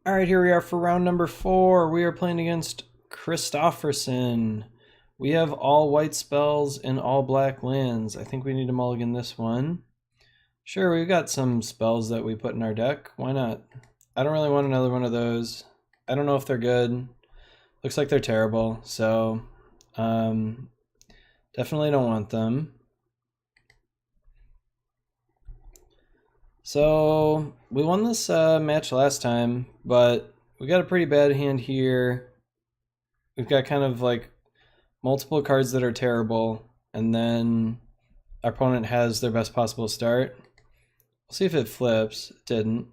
All right, here we are for round number 4. We are playing against Christofferson. We have all white spells and all black lands. I think we need to mulligan this one. Sure, we've got some spells that we put in our deck. Why not? I don't really want another one of those. I don't know if they're good. Looks like they're terrible, so definitely don't want them. So we won this match last time, but we got a pretty bad hand here. We've got kind of like multiple cards that are terrible, and then our opponent has their best possible start. We'll see if it flips. It didn't.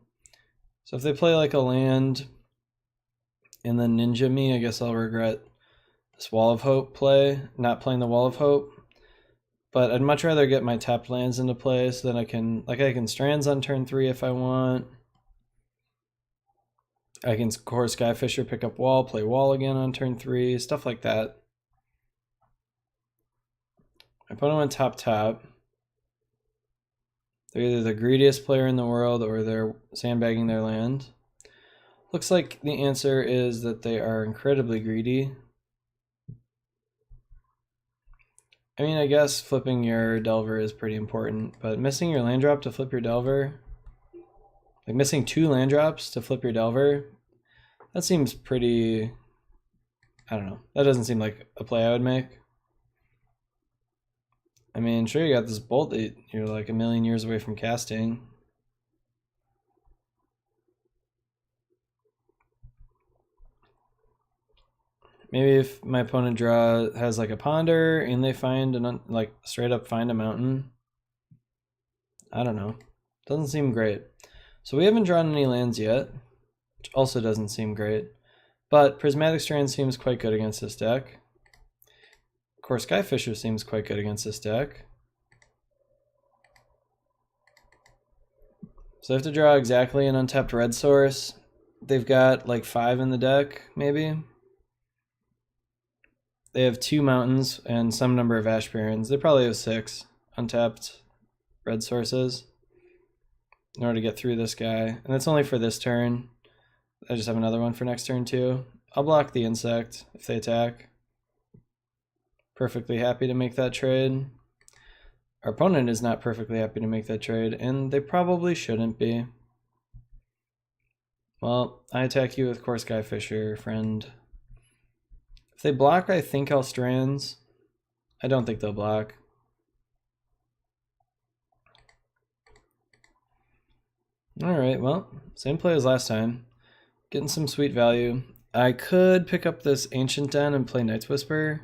So if they play like a land and then ninja me, I guess I'll regret this Wall of Hope play, not playing the Wall of Hope. But I'd much rather get my tapped lands into play so that I can Strands on turn 3 if I want. I can core Skyfisher, pick up Wall, play Wall again on turn 3, stuff like that. My opponent went top. They're either the greediest player in the world or they're sandbagging their land. Looks like the answer is that they are incredibly greedy. I mean, I guess flipping your Delver is pretty important, but missing your land drop to flip your Delver, like missing 2 land drops to flip your Delver, that seems pretty, I don't know, that doesn't seem like a play I would make. I mean, sure, you got this bolt that you're like a million years away from casting. Maybe if my opponent has like a ponder and they find like straight up find a mountain. I don't know. Doesn't seem great. So we haven't drawn any lands yet, which also doesn't seem great. But Prismatic Strand seems quite good against this deck. Of course, Skyfisher seems quite good against this deck. So I have to draw exactly an untapped red source. They've got like 5 in the deck, maybe. They have 2 mountains and some number of Ash Barrens. They probably have 6 untapped red sources in order to get through this guy. And that's only for this turn. I just have another one for next turn too. I'll block the insect if they attack. Perfectly happy to make that trade. Our opponent is not perfectly happy to make that trade, and they probably shouldn't be. Well, I attack you with Core Skyfisher, friend. If they block, I think I'll Strands. I don't think they'll block. Alright, well, same play as last time. Getting some sweet value. I could pick up this Ancient Den and play Night's Whisper.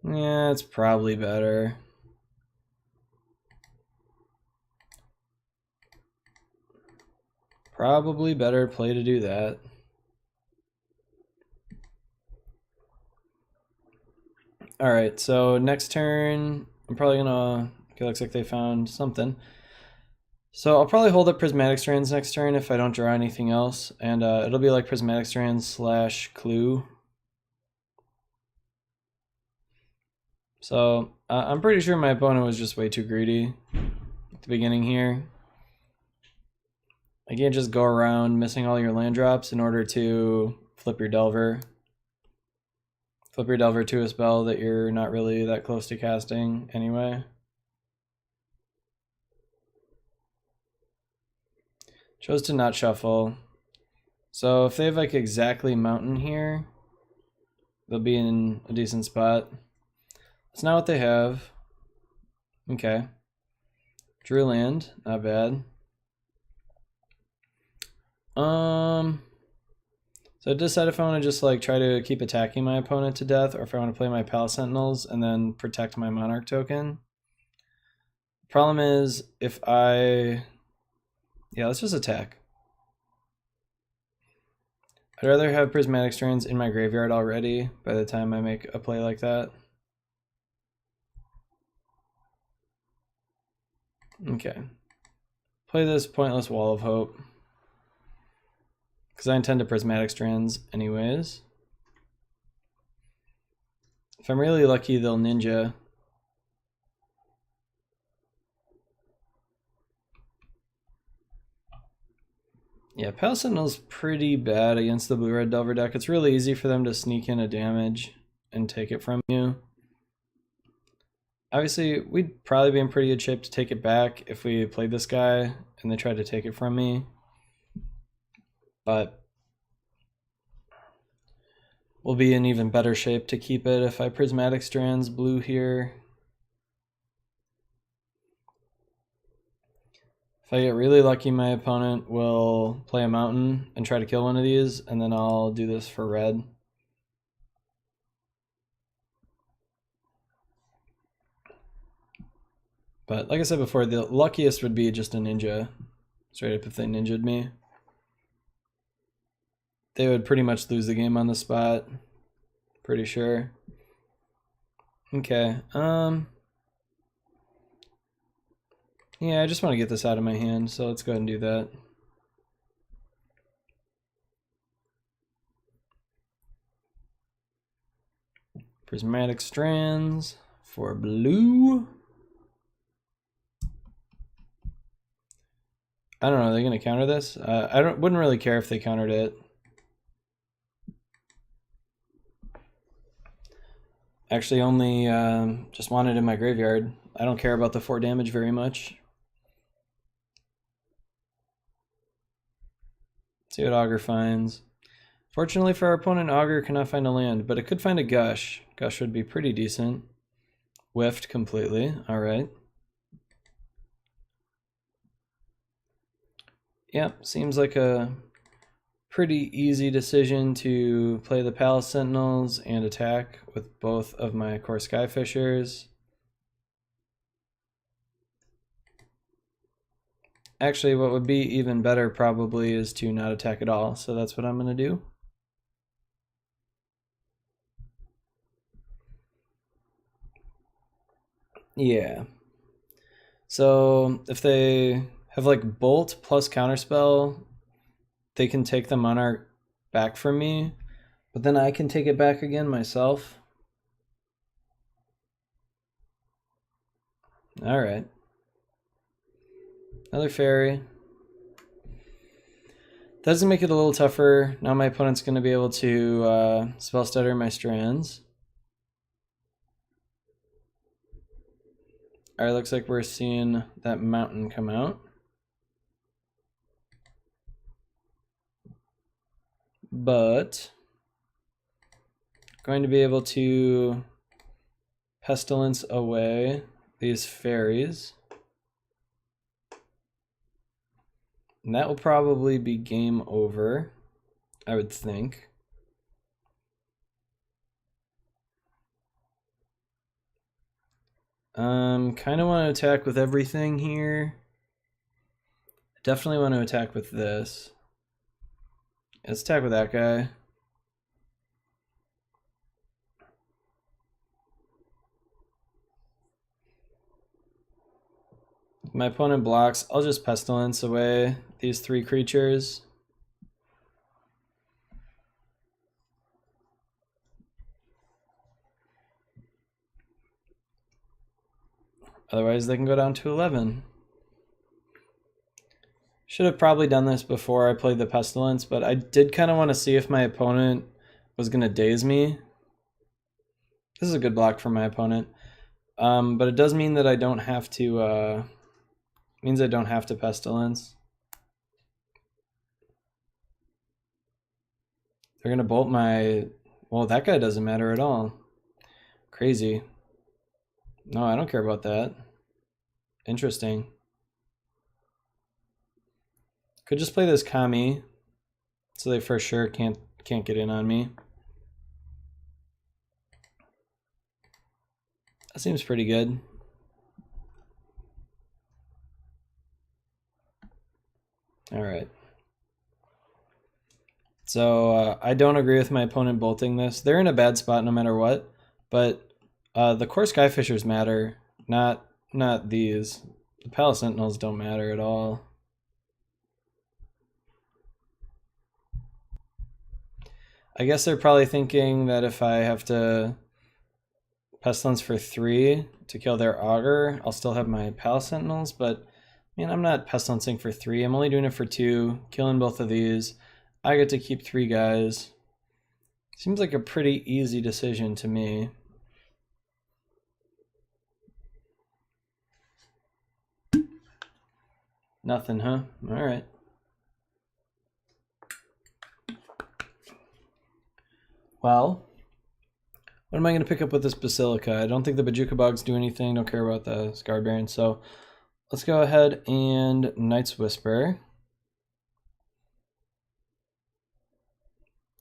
Yeah, it's probably better. Probably better play to do that. Alright, so next turn, I'm probably gonna, okay, looks like they found something. So I'll probably hold up Prismatic Strands next turn if I don't draw anything else, and it'll be like Prismatic Strands / Clue. So I'm pretty sure my opponent was just way too greedy at the beginning here. You can't just go around missing all your land drops in order to flip your Delver. Flip your Delver to a spell that you're not really that close to casting anyway. Chose to not shuffle. So if they have like exactly mountain here, they'll be in a decent spot. That's not what they have. Okay. Drew land, not bad. So I decide if I want to just like try to keep attacking my opponent to death, or if I want to play my Palace Sentinels and then protect my Monarch token. Problem is, if I... Yeah, let's just attack. I'd rather have Prismatic Strands in my graveyard already by the time I make a play like that. Okay. Play this pointless Wall of Hope, because I intend to Prismatic Strands anyways. If I'm really lucky, they'll Ninja. Yeah, Pal Sentinel's pretty bad against the blue-red Delver deck. It's really easy for them to sneak in a damage and take it from you. Obviously, we'd probably be in pretty good shape to take it back if we played this guy and they tried to take it from me. But we'll be in even better shape to keep it if I Prismatic Strands blue here. If I get really lucky, my opponent will play a mountain and try to kill one of these, and then I'll do this for red. But like I said before, the luckiest would be just a ninja. Straight up if they ninja'd me. They would pretty much lose the game on the spot. Pretty sure. Okay, yeah, I just want to get this out of my hand, so let's go ahead and do that. Prismatic Strands for blue. I don't know, are they going to counter this? I wouldn't really care if they countered it. Actually only just want it in my graveyard. I don't care about the 4 damage very much. See what Augur finds. Fortunately for our opponent, Augur cannot find a land, but it could find a Gush. Gush would be pretty decent. Whiffed completely, alright. Yep, seems like a pretty easy decision to play the Palace Sentinels and attack with both of my core Skyfishers. Actually, what would be even better probably is to not attack at all, so that's what I'm going to do. Yeah. So if they have like Bolt plus Counterspell, they can take the Monarch back from me, but then I can take it back again myself. Alright. Another fairy. Doesn't make it a little tougher. Now my opponent's going to be able to spell stutter my strands. Alright, looks like we're seeing that mountain come out. But going to be able to Pestilence away these fairies. And that will probably be game over, I would think. Kind of want to attack with everything here. Definitely want to attack with this. Let's attack with that guy. If my opponent blocks, I'll just Pestilence away these 3 creatures. Otherwise they can go down to 11. Should have probably done this before I played the Pestilence, but I did kind of want to see if my opponent was going to daze me. This is a good block for my opponent. But it does mean that I don't have to, means I don't have to Pestilence. They're going to bolt my, well, that guy doesn't matter at all. Crazy. No, I don't care about that. Interesting. Could just play this Kami, so they for sure can't get in on me. That seems pretty good. All right. So I don't agree with my opponent bolting this. They're in a bad spot no matter what, but the core Skyfishers matter, not these. The Palace Sentinels don't matter at all. I guess they're probably thinking that if I have to Pestilence for 3 to kill their Augur, I'll still have my Palace Sentinels, but Man, I'm not pestilencing for 3. I'm only doing it for 2, killing both of these. I get to keep 3 guys. Seems like a pretty easy decision to me. Nothing, huh? All right. Well, what am I going to pick up with this Basilica? I don't think the Bajuka Bugs do anything. Don't care about the Scar Baron. So let's go ahead and Knight's Whisper.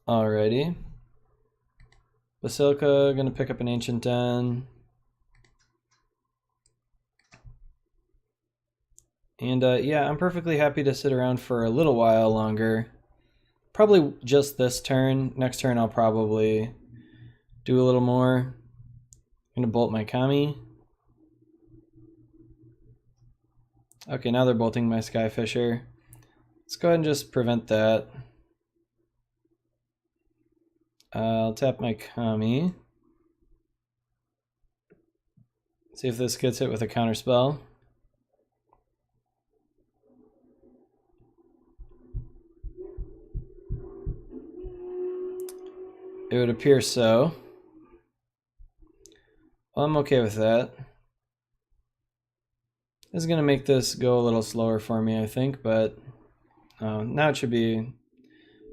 Alrighty. Basilica, going to pick up an Ancient Den. And yeah, I'm perfectly happy to sit around for a little while longer. Probably just this turn. Next turn I'll probably do a little more. I'm gonna bolt my Kami. Okay, now they're bolting my Skyfisher. Let's go ahead and just prevent that. I'll tap my Kami. See if this gets hit with a counterspell. It would appear so. Well, I'm okay with that. This is going to make this go a little slower for me, I think, but now it should be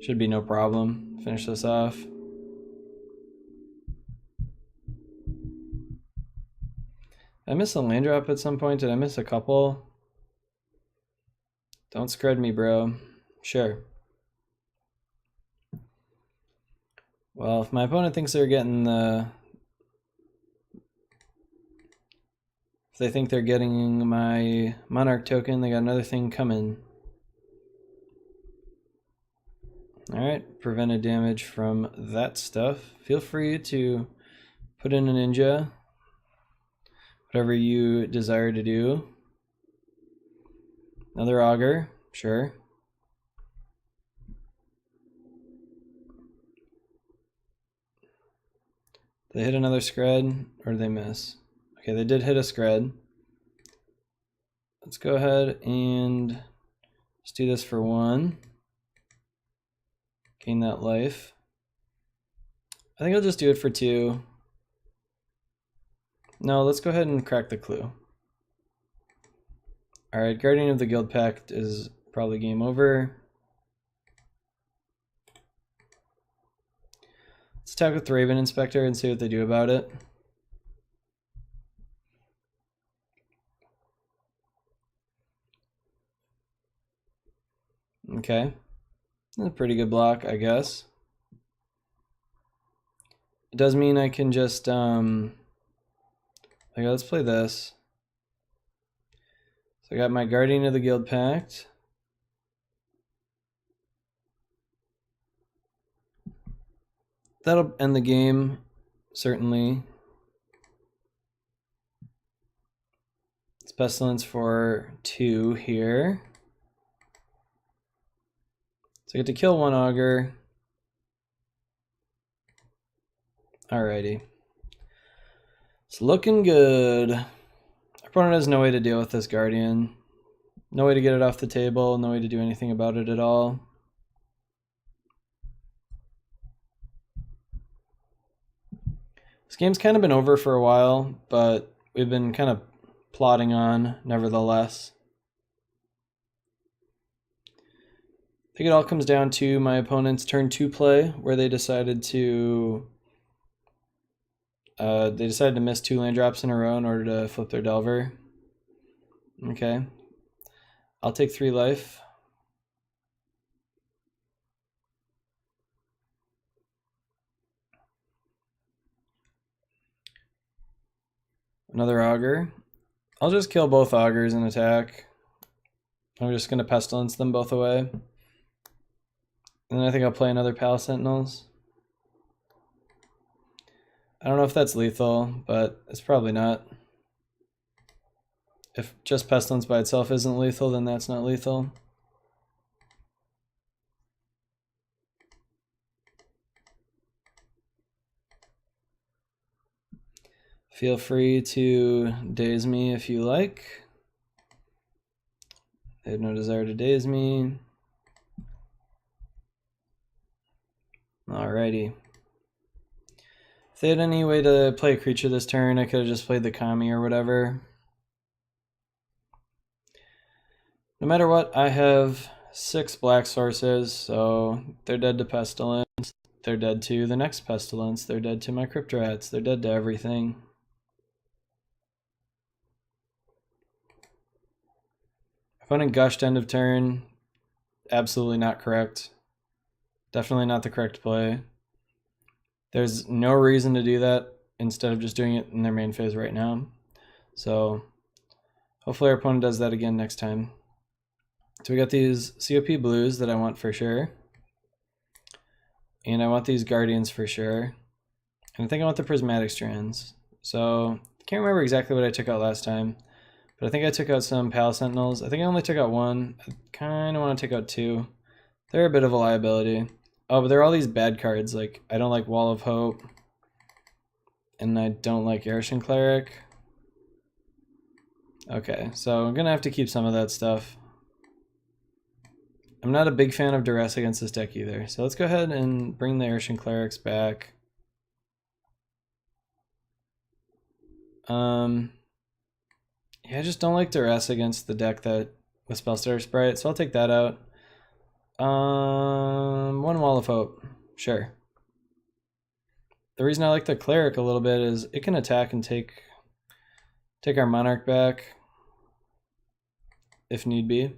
no problem. Finish this off. Did I miss a land drop at some point? Did I miss a couple? Don't scred me, bro. Sure. Well, if my opponent thinks they're getting the... If they think they're getting my Monarch token, they got another thing coming. Alright, prevented damage from that stuff. Feel free to put in a ninja. Whatever you desire to do. Another auger, sure. They hit another scred, or did they miss? Okay, they did hit a scred. Let's go ahead and just do this for 1. Gain that life. I think I'll just do it for 2. No, let's go ahead and crack the clue. Alright, Guardian of the Guild Pact is probably game over. Let's attack with the Raven Inspector and see what they do about it. Okay. That's a pretty good block, I guess. It does mean I can just, okay, let's play this. So I got my Guardian of the Guild Pact. That'll end the game, certainly. It's Pestilence for 2 here. So I get to kill 1 auger. Alrighty. It's looking good. Our opponent has no way to deal with this Guardian. No way to get it off the table, no way to do anything about it at all. This game's kind of been over for a while, but we've been kind of plodding on nevertheless. I think it all comes down to my opponent's turn 2 play, where they decided to miss 2 land drops in a row in order to flip their Delver. Okay. I'll take 3 life. Another auger. I'll just kill both augers and attack. I'm just going to Pestilence them both away. And then I think I'll play another Palace Sentinels. I don't know if that's lethal, but it's probably not. If just Pestilence by itself isn't lethal, then that's not lethal. Feel free to daze me if you like. They have no desire to daze me. Alrighty. If they had any way to play a creature this turn, I could have just played the Kami or whatever. No matter what, I have 6 black sources, so they're dead to Pestilence. They're dead to the next Pestilence. They're dead to my Crypt Rats. They're dead to everything. Opponent gushed end of turn. Absolutely not correct. Definitely not the correct play. There's no reason to do that instead of just doing it in their main phase right now. So hopefully our opponent does that again next time. So we got these COP blues that I want for sure. And I want these guardians for sure. And I think I want the prismatic strands. So I can't remember exactly what I took out last time. But I think I took out some Palace Sentinels. I think I only took out 1. I kind of want to take out 2. They're a bit of a liability. Oh, but there are all these bad cards. Like, I don't like Wall of Hope. And I don't like Arishan Cleric. Okay, so I'm going to have to keep some of that stuff. I'm not a big fan of Duress against this deck either. So let's go ahead and bring the Arishan Clerics back. Yeah, I just don't like Duress against the deck that with Spellstutter Sprite, so I'll take that out. 1 Wall of Hope, sure. The reason I like the Cleric a little bit is it can attack and take our Monarch back if need be.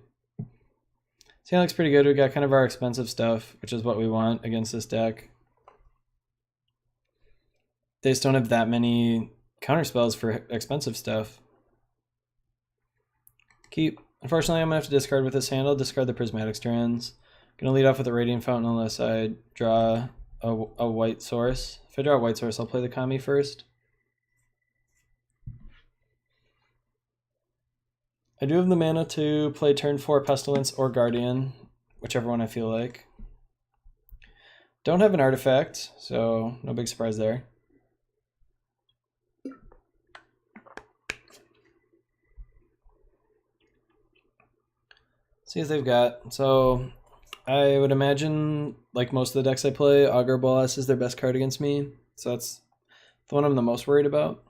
So it looks pretty good. We got kind of our expensive stuff, which is what we want against this deck. They just don't have that many counterspells for expensive stuff. Keep. Unfortunately, I'm going to have to discard with this hand. I'll discard the Prismatic Strands. Going to lead off with a Radiant Fountain unless I draw a white source. If I draw a white source, I'll play the Kami first. I do have the mana to play turn 4 Pestilence or Guardian, whichever one I feel like. Don't have an artifact, so no big surprise there. See what they've got. So I would imagine, like most of the decks I play, Augur Bolas is their best card against me. So that's the one I'm the most worried about.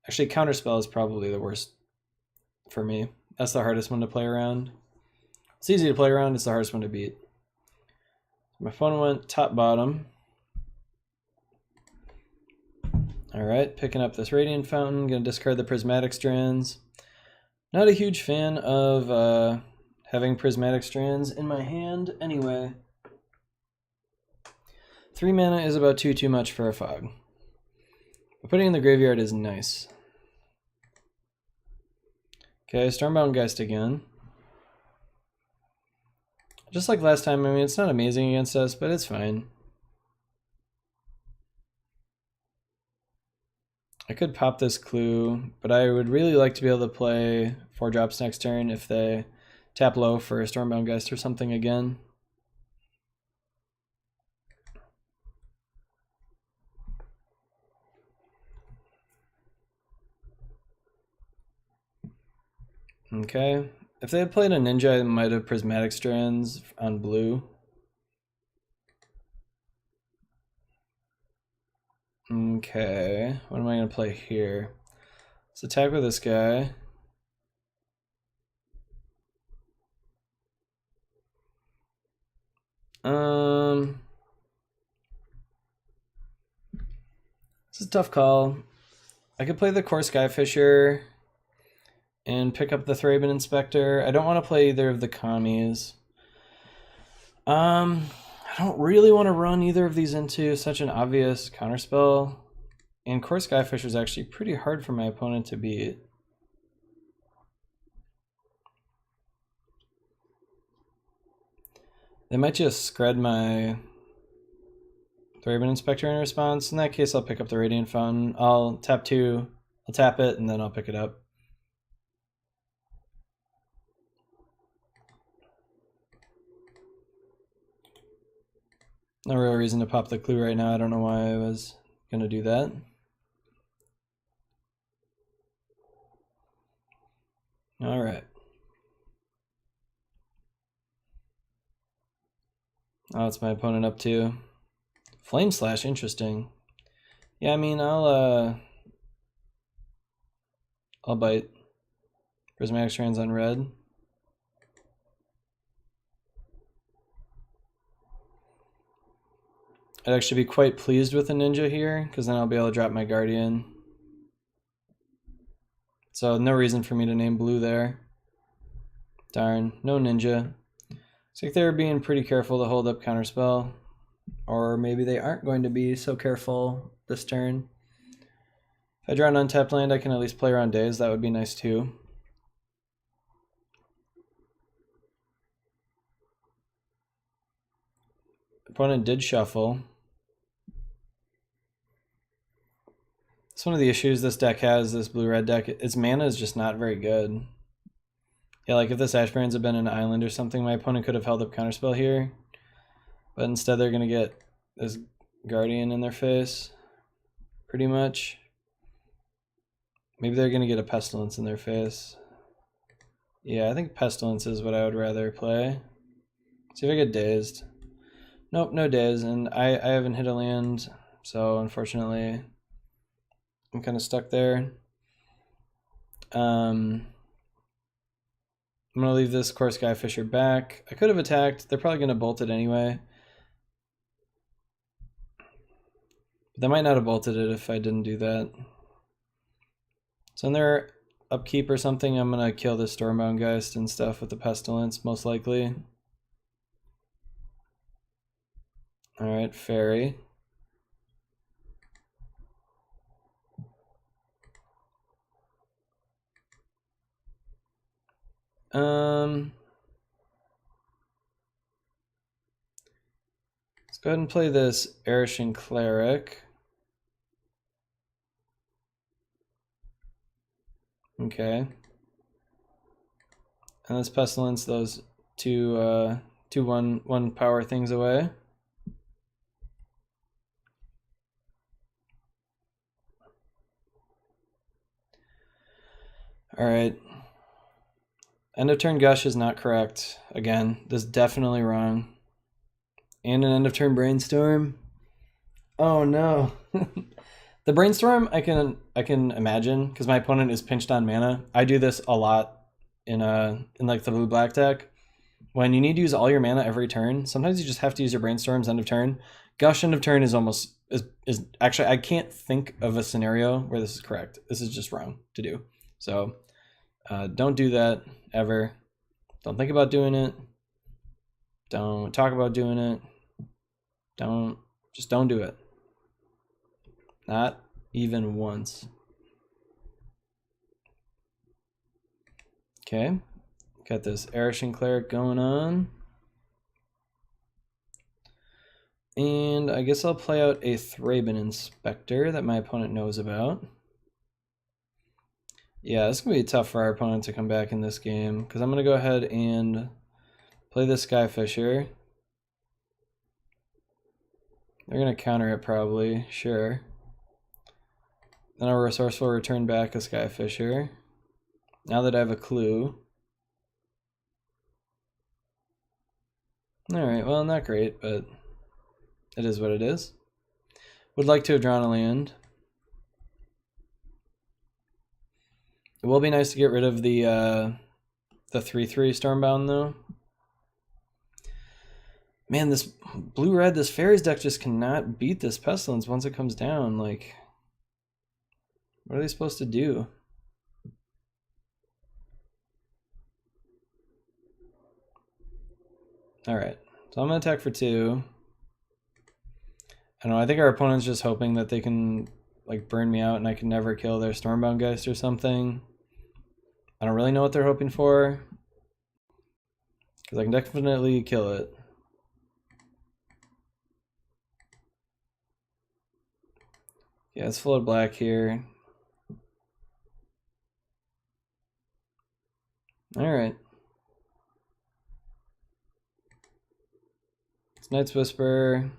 Actually, Counterspell is probably the worst for me. That's the hardest one to play around. It's easy to play around, it's the hardest one to beat. My phone went top bottom. Alright, picking up this Radiant Fountain, gonna discard the Prismatic Strands. Not a huge fan of having Prismatic Strands in my hand anyway. 3 mana is about too much for a fog. But putting in the graveyard is nice. Okay, Stormbound Geist again. Just like last time, I mean, it's not amazing against us, but it's fine. I could pop this Clue, but I would really like to be able to play 4 drops next turn if they tap low for a Stormbound Geist or something again. Okay. If they had played a Ninja, I might have Prismatic Strands on blue. Okay. What am I going to play here? Let's attack with this guy. This is a tough call. I could play the Core Skyfisher and pick up the Thraben Inspector. I don't want to play either of the Kamis. I don't really want to run either of these into such an obvious counterspell. And Core Skyfisher is actually pretty hard for my opponent to beat. They might just scred my Thraben Inspector in response. In that case, I'll pick up the Radiant Fountain. I'll tap 2, I'll tap it, and then I'll pick it up. No real reason to pop the Clue right now. I don't know why I was going to do that. All right. Oh, it's my opponent up too. Flame Slash, interesting. Yeah, I mean, I'll bite. Prismatic Strands on red. I'd actually be quite pleased with a Ninja here, because then I'll be able to drop my Guardian. So no reason for me to name blue there. Darn, no Ninja. Looks like they're being pretty careful to hold up Counterspell. Or maybe they aren't going to be so careful this turn. If I draw an untapped land, I can at least play around Daze. That would be nice too. Opponent did shuffle. It's one of the issues this deck has, this blue-red deck. Its mana is just not very good. Yeah, like if this Ash Barrens had been an island or something, my opponent could have held up Counterspell here. But instead they're going to get this Guardian in their face, pretty much. Maybe they're going to get a Pestilence in their face. Yeah, I think Pestilence is what I would rather play. See if I get Dazed. Nope, no Daze, and I haven't hit a land, so unfortunately I'm kind of stuck there. I'm going to leave this Core Skyfisher back. I could have attacked. They're probably going to bolt it anyway. But they might not have bolted it if I didn't do that. So in their upkeep or something, I'm going to kill the Stormbound Geist and stuff with the Pestilence, most likely. Alright, Fairy. Let's go ahead and play this Erishan Cleric. Okay. And let's Pestilence those two 1 power things away. Alright. End of turn Gush is not correct. Again, this is definitely wrong. And an end of turn Brainstorm. Oh no. The Brainstorm I can imagine because my opponent is pinched on mana. I do this a lot in like the blue black deck. When you need to use all your mana every turn, sometimes you just have to use your Brainstorms end of turn. Gush end of turn is almost is actually, I can't think of a scenario where this is correct. This is just wrong to do. So don't do that ever. Don't think about doing it. Don't talk about doing it. Just don't do it. Not even once. Okay. Got this Erishan Cleric going on. And I guess I'll play out a Thraben Inspector that my opponent knows about. Yeah, it's going to be tough for our opponent to come back in this game, because I'm going to go ahead and play the Skyfisher. They're going to counter it probably, sure. Then I'll Resourceful return back a Skyfisher. Now that I have a clue. Alright, well, not great, but it is what it is. Would like to have drawn a land. It will be nice to get rid of the 3/3 Stormbound though. Man, this blue-red, this Fairies deck just cannot beat this Pestilence once it comes down. Like, what are they supposed to do? Alright, so I'm going to attack for 2. I don't know, I think our opponent's just hoping that they can like burn me out and I can never kill their Stormbound Geist or something. I don't really know what they're hoping for, because I can definitely kill it. Yeah, it's full of black here. Alright. It's Night's Whisper.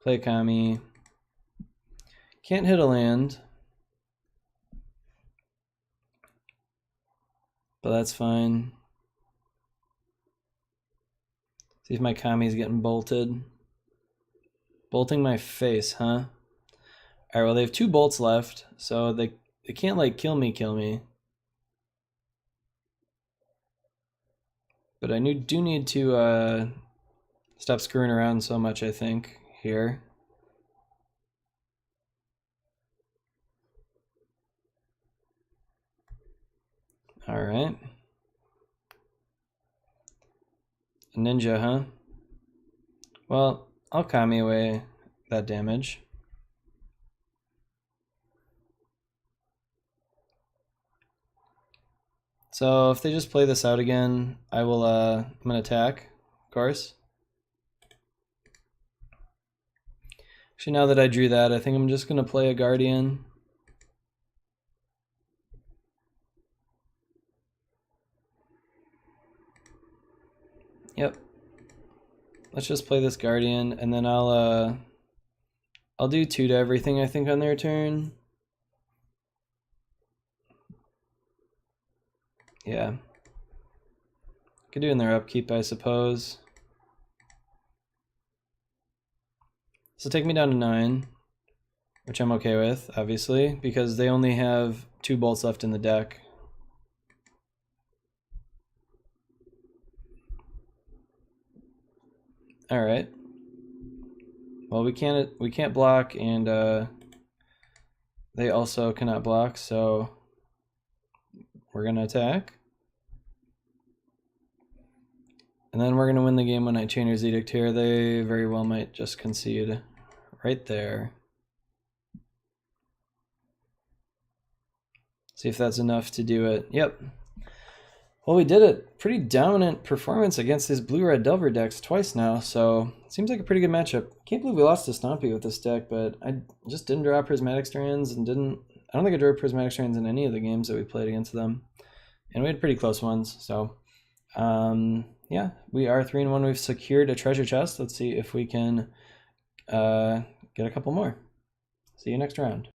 Play Kami. Can't hit a land. But that's fine. See if my Kami's getting bolted. Bolting my face, huh? Alright, well they have 2 bolts left, so they can't like kill me. But I do need to stop screwing around so much, I think, here. Alright. A ninja, huh? Well, I'll Kami away that damage. So if they just play this out again, I will I'm gonna attack, of course. Actually, now that I drew that, I think I'm just gonna play a Guardian. Yep. Let's just play this Guardian, and then I'll do 2 to everything, I think, on their turn. Yeah. Could do in their upkeep, I suppose. So take me down to 9, which I'm okay with, obviously, because they only have 2 bolts left in the deck. All right. Well, we can't block, and they also cannot block, so we're gonna attack. And then we're gonna win the game when I Chainer's Edict here. They very well might just concede right there. See if that's enough to do it. Yep. Well, we did it. Pretty dominant performance against his blue-red Delver decks twice now, so it seems like a pretty good matchup. Can't believe we lost to Stompy with this deck, but I just didn't draw Prismatic Strands and I don't think I drew Prismatic Strands in any of the games that we played against them. And we had pretty close ones, so yeah, we are 3-1. We've secured a treasure chest. Let's see if we can get a couple more. See you next round.